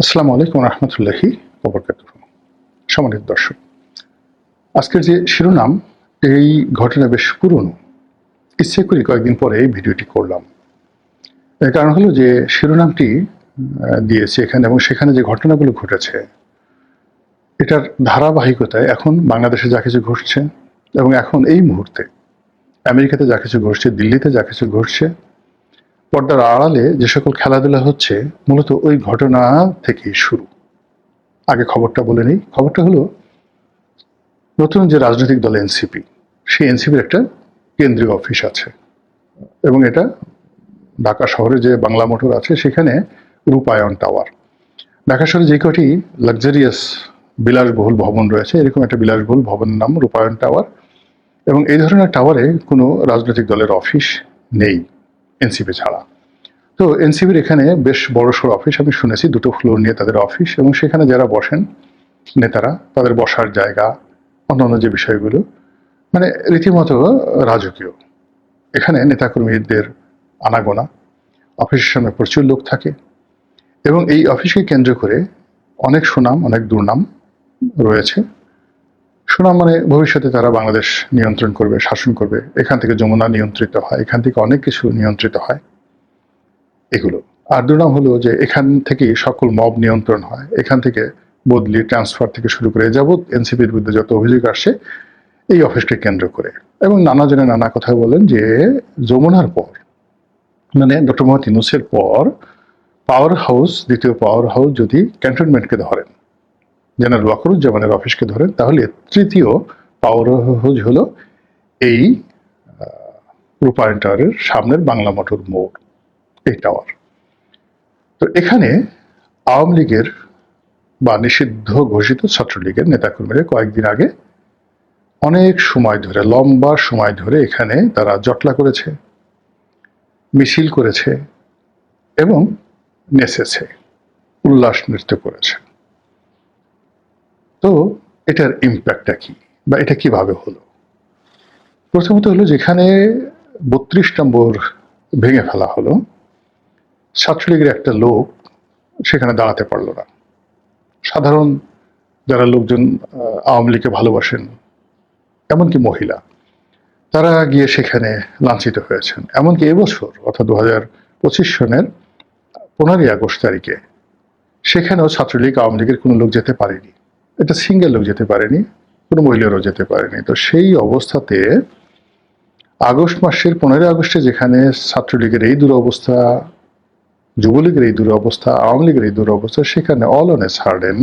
আসসালামু আলাইকুম রহমতুল্লাহি ওবরকাতুহু। সম্মানিত দর্শক, আজকের যে শিরোনাম, এই ঘটনা বেশ পুরনো। ইচ্ছে করি কয়েকদিন পরে এই ভিডিওটি করলাম। এর কারণ হলো যে শিরোনামটি দিয়েছি এখানে এবং সেখানে যে ঘটনাগুলো ঘটেছে এটার ধারাবাহিকতায় এখন বাংলাদেশে যা কিছু ঘটছে এবং এখন এই মুহূর্তে আমেরিকাতে যা কিছু ঘটছে, দিল্লিতে যা কিছু ঘটছে, পর্দার আড়ালে যে সকল খেলাধুলা হচ্ছে, মূলত ওই ঘটনা থেকেই শুরু। আগে খবরটা বলে নিই। খবরটা হলো, নতুন যে রাজনৈতিক দল এনসিপি, সেই এনসিপির একটা কেন্দ্রীয় অফিস আছে এবং এটা ঢাকা শহরে যে বাংলা মোটর আছে সেখানে রূপায়ণ টাওয়ার। ঢাকা শহরে যে কটি লাক্সারিয়াস বিলাসবহুল ভবন রয়েছে, এরকম একটা বিলাসবহুল ভবনের নাম রূপায়ণ টাওয়ার। এবং এই ধরনের টাওয়ারে কোনো রাজনৈতিক দলের অফিস নেই এনসিপি ছাড়া। তো এনসিপির এখানে বেশ বড়সড় অফিস, আমি শুনেছি 2টো ফ্লোর নিয়ে তাদের অফিস, এবং সেখানে যারা বসেন নেতারা, তাদের বসার জায়গা, অন্যান্য যে বিষয়গুলো, মানে রীতিমতো রাজকীয়। এখানে নেতাকর্মীদের আনাগোনা, অফিসের সামনে প্রচুর লোক থাকে এবং এই অফিসকে কেন্দ্র করে অনেক সুনাম, অনেক দুর্নাম রয়েছে। সুনাম মানে ভবিষ্যতে তারা বাংলাদেশ নিয়ন্ত্রণ করবে, শাসন করবে, এখান থেকে যমুনা নিয়ন্ত্রিত হয়, এখান থেকে অনেক কিছু নিয়ন্ত্রিত হয়, এগুলো। আর দুর্নাম হলো যে এখান থেকে সকল মব নিয়ন্ত্রণ হয়, এখান থেকে বদলি, ট্রান্সফার থেকে শুরু করে যাবত এনসিপির বিরুদ্ধে যত অভিযোগ আসছে এই অফিসকে কেন্দ্র করে। এবং নানা জনে নানা কথা বলেন যে যমুনার পর, মানে ডক্টর মোহাম্মদ ইউনূসের পর, পাওয়ার হাউস, দ্বিতীয় পাওয়ার হাউস যদি ক্যান্টনমেন্টকে ধরেন, জেনারেল ওয়াকারুজ্জামানের অফিসকে ধরেন, তাহলে তৃতীয় পাওয়ার হাউস হলো এই রূপায়ণ টাওয়ারের সামনের বাংলা মোটর মোড়, এই টাওয়ার। তো এখানে আওয়ামী লীগের বা নিষিদ্ধ ঘোষিত ছাত্রলীগের নেতাকর্মীরা কয়েকদিন আগে অনেক সময় ধরে, লম্বা সময় ধরে এখানে তারা জটলা করেছে, মিছিল করেছে এবং নেচেছে, উল্লাস নৃত্য করেছে। তো এটার ইম্প্যাক্টটা কি, বা এটা কিভাবে হলো? প্রথমত হলো, যেখানে 32 নম্বর ভেঙে ফেলা হলো, ছাত্রলীগের একটা লোক সেখানে দাঁড়াতে পারল না। সাধারণ যারা লোকজন আওয়ামী লীগকে ভালোবাসেন, এমনকি মহিলা, তারা গিয়ে সেখানে লাঞ্ছিত হয়েছেন। এমনকি এবছর, অর্থাৎ 2025 সনের 15ই আগস্ট তারিখে সেখানেও ছাত্রলীগ, আওয়ামী লীগের কোনো লোক যেতে পারেনি। এটা সিঙ্গেল লোক যেতে পারেনি, কোনো মহিলারও যেতে পারেনি। তো সেই অবস্থাতে আগস্ট মাসের 15ই আগস্টে যেখানে ছাত্রলীগের এই দুরবস্থা, যুবলীগের এই দুরবস্থা, আওয়ামী লীগের এই দুরবস্থা, সেখানে all on a sudden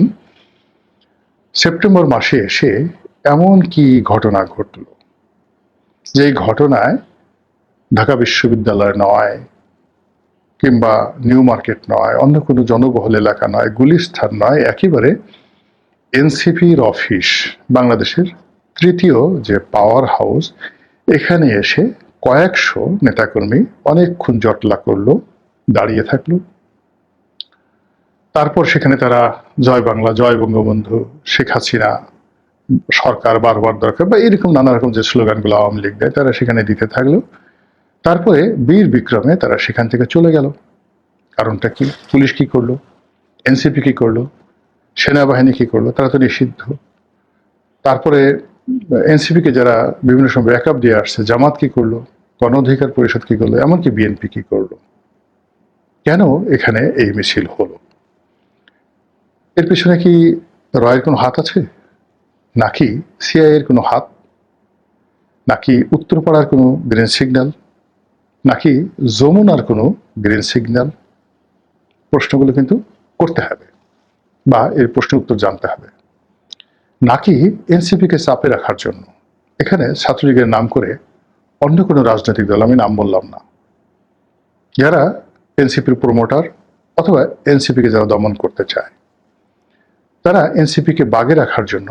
September মাসে এসে এমন কি ঘটনা ঘটল, যে ঘটনায় ঢাকা বিশ্ববিদ্যালয় নয়, কিংবা নিউ মার্কেট নয়, অন্য কোনো জনবহুল এলাকা নয়, গুলিস্তান নয়, একেবারে এনসিপির অফিস, বাংলাদেশের তৃতীয় যে পাওয়ার হাউস, এখানে এসে কয়েকশো নেতাকর্মী অনেকক্ষণ জটলা করলো, দাঁড়িয়ে থাকলো। তারপর সেখানে তারা জয় বাংলা, জয় বঙ্গবন্ধু, শেখ হাসিনা সরকার বারবার দরকার, বা এরকম নানা রকম যে স্লোগানগুলো আওয়ামী লীগ দেয়, তারা সেখানে দিতে থাকলো। তারপরে বীর বিক্রমে তারা সেখান থেকে চলে গেল। কারণটা কি? পুলিশ কি করলো, এনসিপি কি করলো, সেনাবাহিনী কি করলো? তারা তো নিষিদ্ধ। তারপরে এনসিপিকে যারা বিভিন্ন সময় ব্যাকআপ দিয়ে আসছে, জামাত কি করলো, গণ অধিকার পরিষদ কি করলো, এমনকি বিএনপি কি করলো? কেন এখানে এই মিছিল হলো? এর পিছনে কি রয়ের কোনো হাত আছে, নাকি সিআইএ এর কোনো হাত, নাকি উত্তরপাড়ার কোনো গ্রিন সিগন্যাল, নাকি যমুনার কোনো গ্রিন সিগন্যাল? প্রশ্নগুলো কিন্তু করতে হবে, বা এর প্রশ্নের উত্তর জানতে হবে। নাকি এনসিপিকে চাপে রাখার জন্য এখানে ছাত্রলীগের নাম করে অন্য কোনো রাজনৈতিক দল, আমি নাম বললাম না, যারা এনসিপির প্রমোটার অথবা এনসিপিকে যারা দমন করতে চায়, তারা এনসিপিকে বাগে রাখার জন্য,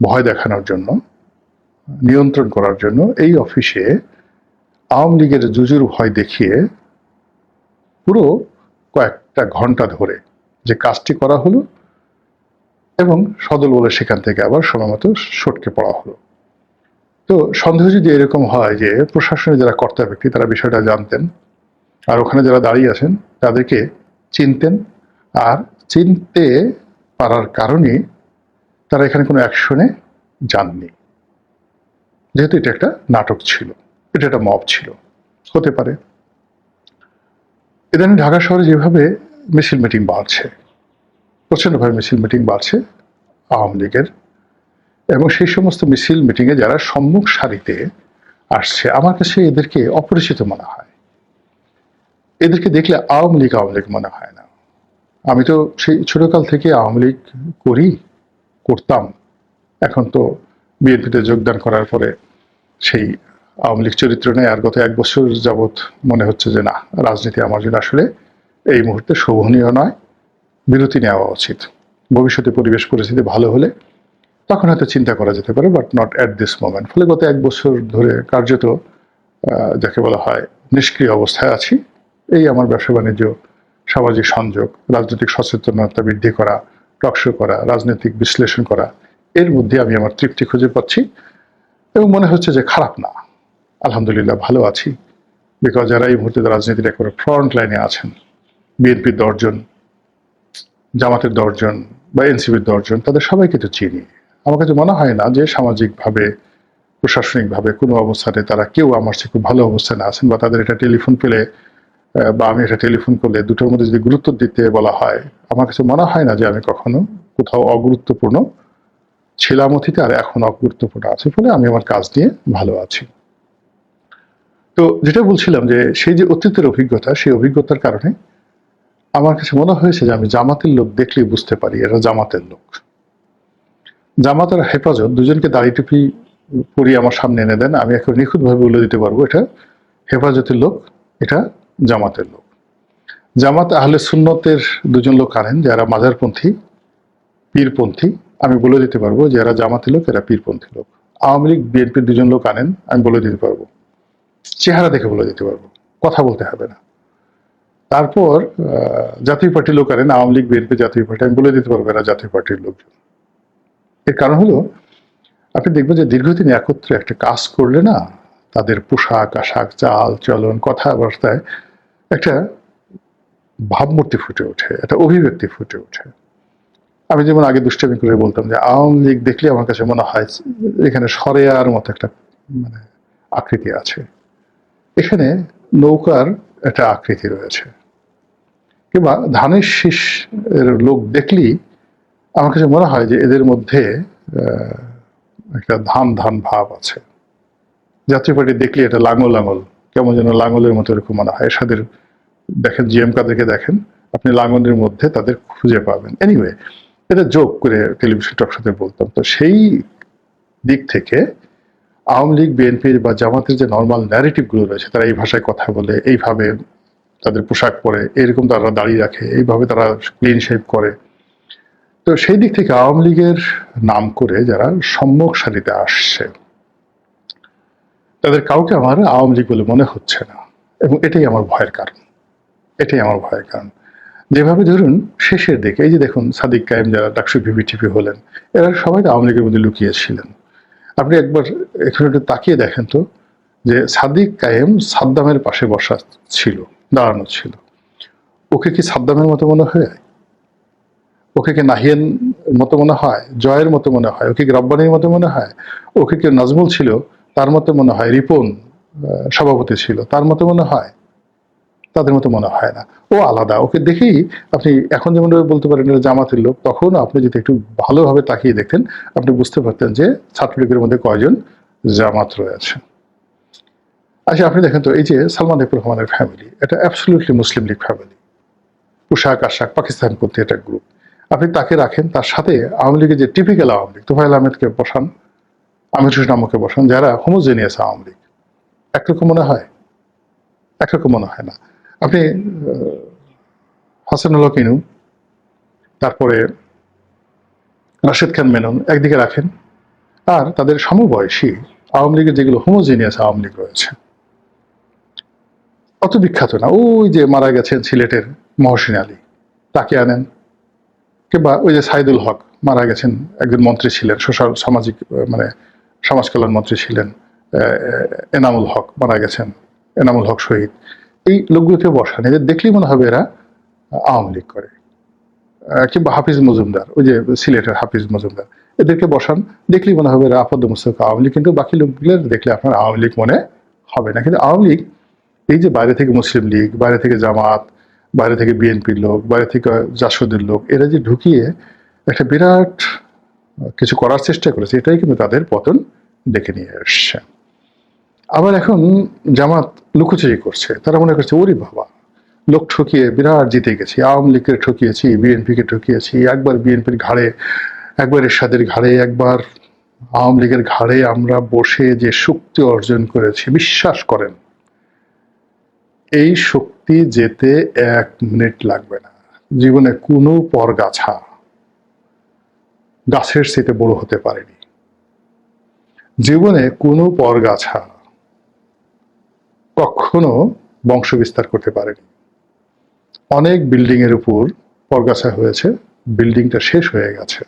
ভয় দেখানোর জন্য, নিয়ন্ত্রণ করার জন্য এই অফিসে আওয়ামী লীগের জুজুর ভয় দেখিয়ে পুরো কয়েকটা ঘন্টা ধরে যে কাজটি করা হলো, এবং সদল বলে সেখান থেকে আবার সময়মতো সটকে পড়া হলো। তো সন্দেহ যদি এরকম হয় যে প্রশাসনের যারা কর্তা ব্যক্তি, তারা বিষয়টা জানতেন, আর ওখানে যারা দাঁড়িয়ে আছেন তাদেরকে চিনতেন, আর চিনতে পারার কারণে তারা এখানে কোনো অ্যাকশনে যাননি, যেহেতু এটা একটা নাটক ছিল, এটা একটা মব ছিল। হতে পারে ইদানিং ঢাকা শহরে যেভাবে মিছিল মিটিং বাড়ছে, প্রচণ্ডভাবে মিছিল মিটিং বাড়ছে আওয়ামী লীগের, এবং সেই সমস্ত মিছিল মিটিংয়ে যারা সম্মুখ সারিতে আসছে, আমার কাছে এদেরকে অপরিচিত মনে হয়। এদেরকে দেখলে আওয়ামী লীগ মনে হয় না। আমি তো সেই ছোটকাল থেকে আওয়ামী লীগ করতাম। এখন তো বিএনপিতে যোগদান করার পরে সেই আওয়ামী লীগ চরিত্র নেই। আর গত 1 বছর যাবৎ মনে হচ্ছে যে না, রাজনীতি আমার জন্য আসলে এই মুহূর্তে শোভনীয় নয়, বিরতি নেওয়া উচিত। ভবিষ্যতে পরিবেশ পরিস্থিতি ভালো হলে তখন হয়তো চিন্তা করা যেতে পারে, but not at this moment. ফলে গত 1 বছর ধরে কার্যত যাকে বলা হয় নিষ্ক্রিয় অবস্থায় আছি। এই আমার ব্যবসা বাণিজ্য, সামাজিক সংযোগ, রাজনৈতিক সচেতনতা বৃদ্ধি করা, টকশো করা, রাজনৈতিক বিশ্লেষণ করা, এর মধ্যে আমি আমার তৃপ্তি খুঁজে পাচ্ছি এবং মনে হচ্ছে যে খারাপ না, আলহামদুলিল্লাহ ভালো আছি। বিকজ যারা এই মুহূর্তে রাজনীতির একেবারে ফ্রন্ট লাইনে আছেন, বিএনপির 10 জন, জামাতের 10 জন বা এনসিপির 10 জন, তাদের সবাইকে তো চিনি। আমার কাছে মনে হয় না যে সামাজিকভাবে, প্রশাসনিকভাবে কোনো অবস্থানে তারা কেউ আমার চেয়ে খুব ভালো অবস্থানে আছেন, বা তাদের এটা টেলিফোন পেলে বা আমি এটা টেলিফোন করলে দুটোর মধ্যে যদি গুরুত্ব দিতে বলা হয়, আমার কাছে মনে হয় না যে আমি কখনো কোথাও অগুরুত্বপূর্ণ ছিলাম অতীতে আর এখন অগুরুত্বপূর্ণ আছে। ফলে আমি আমার কাজ নিয়ে ভালো আছি। তো যেটা বলছিলাম যে সেই যে অতীতের অভিজ্ঞতা, সেই অভিজ্ঞতার কারণে আমার কাছে মনে হয়েছে যে আমি জামাতের লোক দেখলেই বুঝতে পারি এরা জামাতের লোক। জামাত আর হেফাজত দুজনকে দাড়ি টুপি পরিয়ে আমার সামনে এনে দেন, আমি এখন নিখুঁতভাবে বলে দিতে পারবো এটা হেফাজতের লোক, এটা জামাতের লোক। জামাত আহলে সুন্নতের 2 জন লোক আনেন যারা মাজারপন্থী, পীরপন্থী, আমি বলে দিতে পারবো যে এরা জামাতের লোক, এরা পীরপন্থী লোক। আওয়ামী লীগ বিএনপির 2 জন লোক আনেন, আমি বলে দিতে পারবো, চেহারা দেখে বলে দিতে পারবো, কথা বলতে হবে না। তারপর জাতীয় পার্টির লোক আনেন, আওয়ামী লীগ বিএনপি জাতীয় পার্টি, আমি বলে দিতে পারবো এরা জাতীয় পার্টির লোকজন। এর কারণ হলো আপনি দেখবেন যে দীর্ঘদিন একত্রে একটা কাজ করলে না, তাদের পোশাক আশাক, চাল চলন, কথাবার্তায় একটা ভাবমূর্তি ফুটে ওঠে, একটা অভিব্যক্তি ফুটে ওঠে। আমি যেমন আগে দুষ্টামি করে বলতাম যে আওয়ামী লীগ দেখলে আমার কাছে মনে হয় এখানে সরেয়ার মতো একটা মানে আকৃতি আছে, এখানে নৌকার একটা আকৃতি রয়েছে, কিংবা ধানের শীষ এর লোক দেখলেই আমার কাছে মনে হয় যে এদের মধ্যে একটা ধান ধান ভাব আছে। জাতীয় পার্টি দেখলে এটা লাঙল লাঙল, কেমন যেন লাঙলের মতো এরকম মনে হয়। এরশাদের দেখেন, জিএম কাদেরকে দেখেন, আপনি লাঙলের মধ্যে তাদের খুঁজে পাবেন। এনিওয়ে, এটা জোক করে টেলিভিশন টকশোতে বলতাম। তো সেই দিক থেকে আওয়ামী লীগ বিএনপির বা জামাতের যে নর্মাল ন্যারেটিভগুলো রয়েছে, তারা এই ভাষায় কথা বলে, এইভাবে তাদের পোশাক পরে, এরকম তারা দাঁড়িয়ে রাখে, এইভাবে তারা ক্লিন শেভ করে। তো সেই দিক থেকে আওয়ামী লীগের নাম করে যারা সম্মুখ সারিতে আসছে, তাদের কাউকে আমার আওয়ামী লীগ বলে মনে হচ্ছে না, এবং এটাই আমার ভয়ের কারণ। এটাই আমার ভয়ের কারণ। যেভাবে ধরুন শেষের দিকে এই যে দেখুন সাদিক কায়েম যারা ডাকসু ভিভিটিপি হলেন, এরা সবাই আওয়ামী লীগের মধ্যে লুকিয়েছিলেন। আপনি একবার এখানে একটু তাকিয়ে দেখেন তো যে সাদিক কায়েম সাদ্দামের পাশে বসা ছিল, দাঁড়ানো ছিল। ওকে কি সাদ্দামের মতো মনে হয়? ওকে কি নাহিয়ান মতো মনে হয়? জয়ের মতো মনে হয়? ওকে কি রব্বানির মতো মনে হয়? ওকে কি নাজমুল ছিল তার মতো মনে হয়? রিপন সভাপতি ছিল তার মতো মনে হয়? তাদের মতো মনে হয় না। ও আলাদা। ওকে দেখেই আপনি এখন যেমন বলতে পারেন এটা জামাতের লোক, তখন আপনি যদি একটু ভালোভাবে তাকিয়ে দেখতেন, আপনি বুঝতে পারতেন যে ছাত্রলীগের মধ্যে কয়জন জামাত রয়েছে। আচ্ছা, আপনি দেখেন তো এই যে সালমান এফ রহমানের ফ্যামিলি, এটা অ্যাবসলিউটলি মুসলিম লীগ ফ্যামিলি, পোশাক আশাক পাকিস্তানপন্থী একটা গ্রুপ। আপনি তাকে রাখেন, তার সাথে আওয়ামী লীগের যে টিপিক্যাল আওয়ামী লীগ, তোফায়েল আহমেদকে বসান, আমির হোসেন আমকে বসান, যারা হোমোজেনিয়াস আওয়ামী লীগ, একরকম মনে হয়? একরকম মনে হয় না। আপনি হাসানুল হক ইনু, তারপরে রাশেদ খান মেনন একদিকে রাখেন, আর তাদের সমবয়সী আওয়ামী লীগের যেগুলো হোমোজেনিয়াস আওয়ামী লীগ রয়েছে, অত বিখ্যাত না, ওই যে মারা গেছেন সিলেটের মহসিন আলী, তাকে আনেন, কিংবা ওই যে সাইদুল হক মারা গেছেন, একজন মন্ত্রী ছিলেন, সোশ্যাল সামাজিক মানে সমাজ কল্যাণ মন্ত্রী ছিলেন, এনামুল হক মারা গেছেন, এনামুল হক শহীদ, এই লোকগুলোকে বসান। এদের দেখলেই মনে হবে এরা আওয়ামী লীগ করে। কিংবা হাফিজ মজুমদার, ওই যে সিলেটের হাফিজ মজুমদার, এদেরকে বসান, দেখলেই মনে হবে এরা আপাতত মস্তক আওয়ামী লীগ, কিন্তু বাকি লোকগুলো দেখলে আপনার আওয়ামী লীগ মনে হবে না। কিন্তু আওয়ামী লীগ এই যে বাইরে থেকে মুসলিম লীগ, বাইরে থেকে জামাত, বাইরে থেকে বিএনপির লোক, বাইরে থেকে জাসদের লোক, এরা যে ঢুকিয়ে একটা বিরাট কিছু করার চেষ্টা করেছে, এটাই কিন্তু তাদের পতন ডেকে নিয়ে আসছে। আবার এখন জামাত লুকোচুরি করছে, তারা মনে করছে ওরে বাবা, লোক ঠকিয়ে বিরাট জিতে গেছি, আওয়ামী লীগকে ঠকিয়েছি, বিএনপিকে ঠকিয়েছি, একবার বিএনপির ঘাড়ে, একবার এরশাদের ঘাড়ে, একবার আওয়ামী লীগের ঘাড়ে আমরা বসে যে শক্তি অর্জন করেছি, বিশ্বাস করেন এই শক্তি যেতে 1 মিনিট লাগবে না। জীবনে কোনো পরগাছা গাছের চেয়ে বড় হতে পারেনি, জীবনে কোনো পরগাছা কখনো বংশ বিস্তার করতে পারেনি। অনেক বিল্ডিং এর উপর পরগাছা হয়েছে, বিল্ডিংটা শেষ হয়ে গেছে,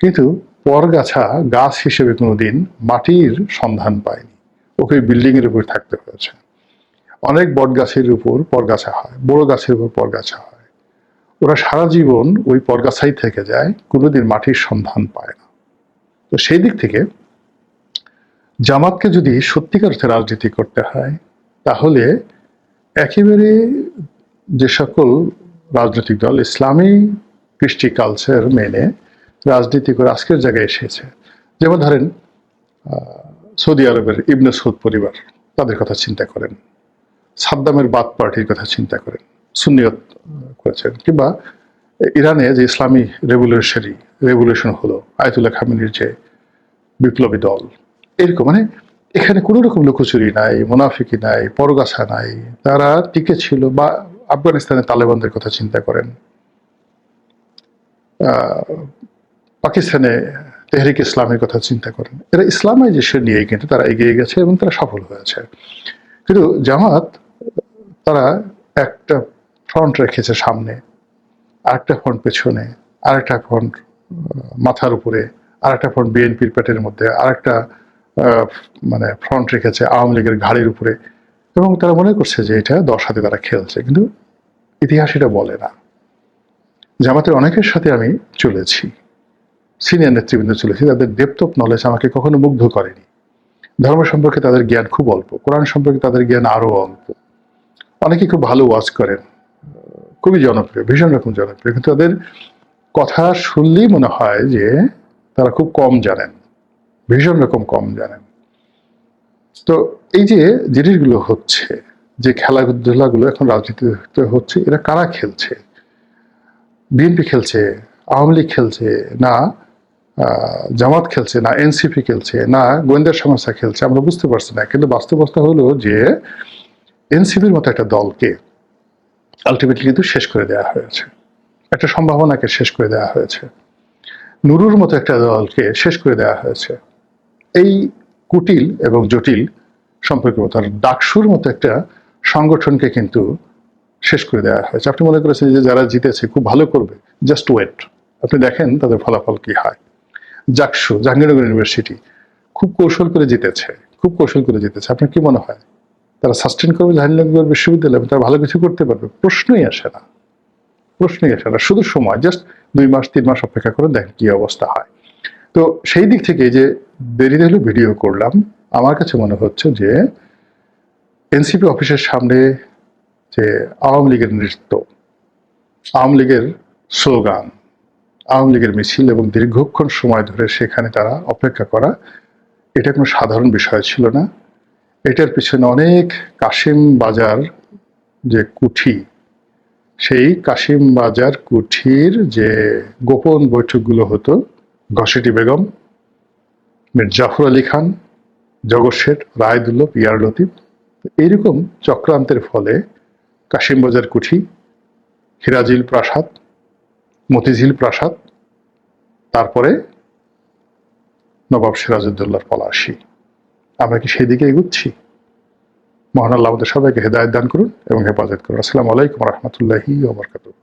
কিন্তু পরগাছা গাছ হিসেবে কোনোদিন মাটির সন্ধান পায়নি, ওকে বিল্ডিং এর উপর থাকতে হয়েছে। অনেক বট গাছের উপর পরগাছা হয়, বড় গাছের উপর পরগাছা হয়, ওরা সারা জীবন ওই পরগাছাই থেকে যায়, কোনোদিন মাটির সন্ধান পায় না। তো সেই দিক থেকে জামাতকে যদি সত্যিকার অর্থে রাজনীতি করতে হয়, তাহলে একেবারে যে সকল রাজনৈতিক দল ইসলামী কৃষ্টি কালচার মেনে রাজনীতি করে আজকের জায়গায় এসেছে, যেমন ধরেন সৌদি আরবের ইবনে সৌদ পরিবার, তাদের কথা চিন্তা করেন, সাদ্দামের বাদ পার্টির কথা চিন্তা করেন, সুন্নিয়ত করেছেন, কিংবা ইরানে যে ইসলামী রেভলিউশন হলো, আয়াতুল্লাহ খামেনির যে বিপ্লবী দল, এরকম মানে এখানে কোনো রকম লুকোচুরি নাই, মুনাফিকি নাই, পরগাছা নাই, তারা টিকে ছিল। বা আফগানিস্তানের তালেবানদের কথা চিন্তা করেন, পাকিস্তানে তেহরিক ইসলামের কথা চিন্তা করেন, এরা ইসলামাইজেশন নিয়ে কিন্তু তারা এগিয়ে গেছে এবং তারা সফল হয়েছে। কিন্তু জামাত তারা একটা ফ্রন্ট রেখেছে সামনে, আরেকটা ফ্রন্ট পেছনে, আরেকটা ফ্রন্ট মাথার উপরে, আরেকটা ফ্রন্ট বিএনপির পেটের মধ্যে, আরেকটা মানে ফ্রন্ট রেখেছে আওয়ামী লীগের ঘাড়ির উপরে, এবং তারা মনে করছে যে এটা 10 হাতে তারা খেলছে, কিন্তু ইতিহাস এটা বলে না। জামাতের অনেকের সাথে আমি চলেছি, সিনিয়র নেতৃবৃন্দ চলেছি, তাদের ডেপথ অফ নলেজ আমাকে কখনো মুগ্ধ করেনি। ধর্ম সম্পর্কে তাদের জ্ঞান খুব অল্প, কোরআন সম্পর্কে তাদের জ্ঞান আরো অল্প। অনেকে খুব ভালো ওয়াজ করেন, খুবই জনপ্রিয়, ভীষণ রকম জনপ্রিয়, কিন্তু তাদের কথা শুনলেই মনে হয় যে তারা খুব কম জানেন, ভীষণ রকম কম জানেন। তো এই যে জিনিসগুলো হচ্ছে, যে খেলাধুলাগুলো এখন রাজনীতিতে হচ্ছে, এরা কারা খেলছে? বিএনপি খেলছে, আওয়ামী লীগ খেলছে না, জামাত খেলছে না, এনসিপি খেলছে না, গোয়েন্দা সংস্থা খেলছে, আমরা বুঝতে পারছি না। কিন্তু বাস্তবতা হলো যে এনসিপির মতো একটা দলকে আলটিমেটলি কিন্তু শেষ করে দেওয়া হয়েছে, একটা সম্ভাবনাকে শেষ করে দেওয়া হয়েছে, নুরুর মতো একটা দলকে শেষ করে দেওয়া হয়েছে, এই কুটিল এবং জটিল সম্পর্কের মতো ডাকসুর মতো একটা সংগঠনকে কিন্তু শেষ করে দেওয়া হয়েছে। আপনি মনে করেছেন যে যারা জিতেছে খুব ভালো করবে, জাস্ট ওয়েট, আপনি দেখেন তাদের ফলাফল কি হয়। জাকসু, জাহাঙ্গীরনগর ইউনিভার্সিটি খুব কৌশল করে জিতেছে, খুব কৌশল করে জিতেছে। আপনার কি মনে হয় তারা সাস্টেন করবে জাহাঙ্গীরনগর বিশ্ববিদ্যালয়, তারা ভালো কিছু করতে পারবে? প্রশ্নই আসে না, প্রশ্নই আসে না। শুধু সময়, জাস্ট 2 মাস 3 মাস অপেক্ষা করে দেখেন কি অবস্থা হয়। তো সেই দিক থেকে যে দেরিতে হলো ভিডিও করলাম, আমার কাছে মনে হচ্ছে যে এনসিপি অফিসের সামনে যে আওয়ামী লীগের নৃত্য, আওয়ামী লীগের স্লোগান, আওয়ামী লীগের মিছিল এবং দীর্ঘক্ষণ সময় ধরে সেখানে তারা অপেক্ষা করা, এটা কোনো সাধারণ বিষয় ছিল না। এটার পিছনে অনেক কাশিম বাজার যে কুঠি, সেই কাশিম বাজার কুঠির যে গোপন বৈঠকগুলো হতো, ঘসেটি বেগম, মীর জাফর আলী খান, জগৎ শেঠ, রায়দুল্লভ, ইয়ার লতিফ, এইরকম চক্রান্তের ফলে কাশিমবাজার কুঠি, হিরাজিল প্রাসাদ, মতিঝিল প্রাসাদ, তারপরে নবাব সিরাজউদ্দৌলার পলাশী, আমরা কি সেই দিকে এগুচ্ছি? মহান আল্লাহ আমাদের সবাইকে হেদায়েত দান করুন এবং হেফাজত করুন। আসসালামু আলাইকুম ওয়া রাহমাতুল্লাহি ওয়া বারাকাতুহু।